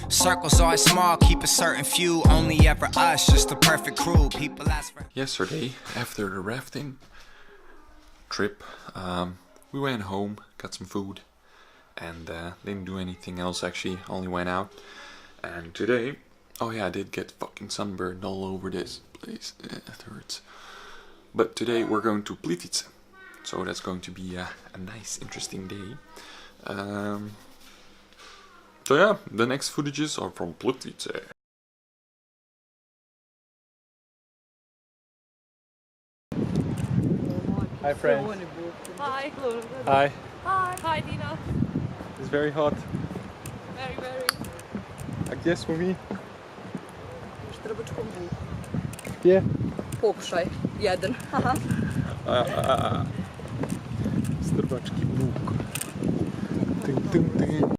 Circles always small, keep a certain few, only ever us, just the perfect crew. People ask for. Yesterday, after the rafting trip, we went home, got some food, and didn't do anything else actually, only went out. And today, oh yeah, I did get fucking sunburned all over this place, it hurts. But today we're going to Plitvice, so that's going to be a nice, interesting day. So yeah, the next footages are from Plitvice. Hi friends. Hi. Hi. Hi. Hi, Dina. It's very hot. Very, very. A gdje smo mi? Štrbačkom vuku. Gdje? Pokušaj. Jedan. Strbački vuk. Ting, ting, ting.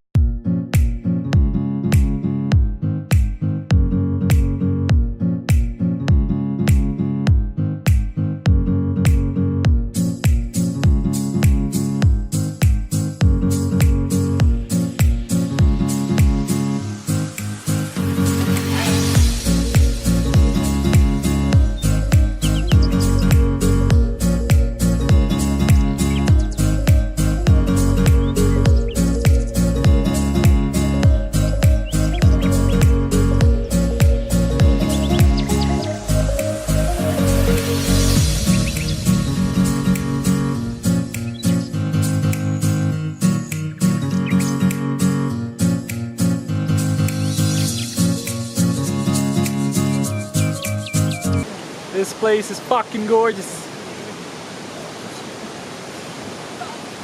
This place is fucking gorgeous.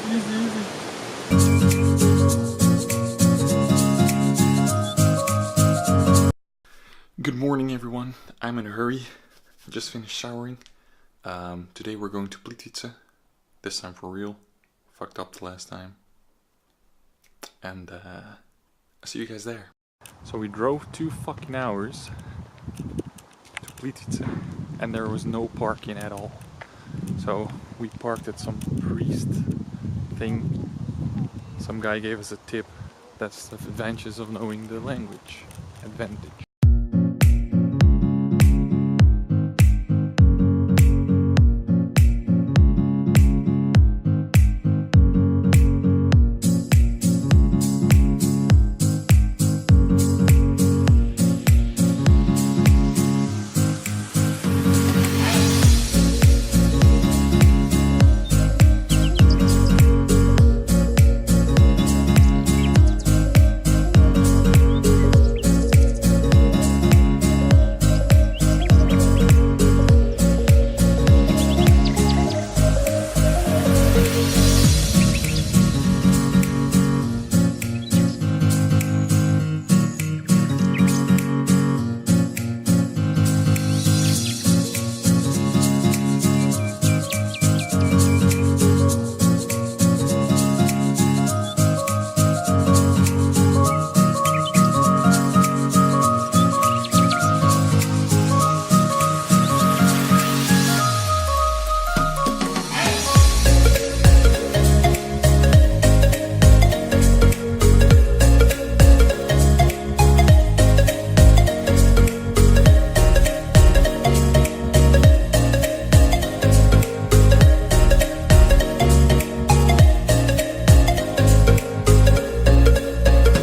Easy, easy. Good morning everyone, I'm in a hurry, just finished showering. Today we're going to Plitvice, this time for real, fucked up the last time. And I'll see you guys there. So we drove 2 fucking hours to Plitvice and there was no parking at all. So we parked at some priest thing. Some guy gave us a tip. That's the advantages of knowing the language. Advantage.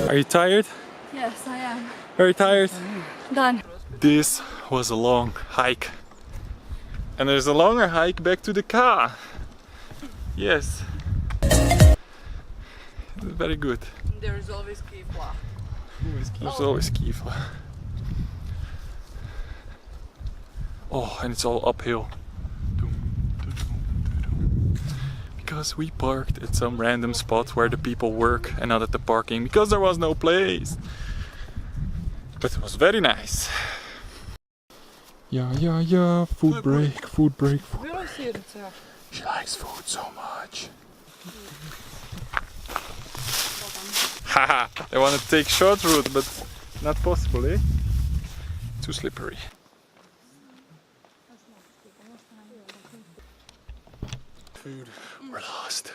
Are you tired? Yes, I am. Very tired? Done. This was a long hike. And there's a longer hike back to the car. Yes. Very good. There is always kifla. There's always kifla. Oh, and it's all uphill. Because we parked at some random spot where the people work and not at the parking because there was no place. But it was very nice. Yeah, food break, food break. She likes food so much. Haha, they want to take short route, but not possible, eh? Too slippery. Food. We're lost.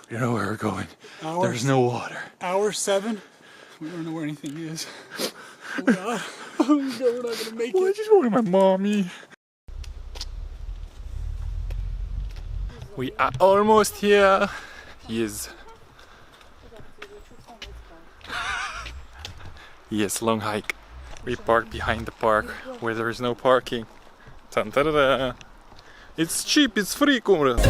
We don't know where we're going. Hour, There's no water. Hour 7. We don't know where anything is. Oh God. Oh no, we're not gonna make Why it. did you want my mommy? We are almost here. Yes. Yes, long hike. We parked behind the park where there is no parking. Tan-ta-da-da. It's cheap, it's free, comrade.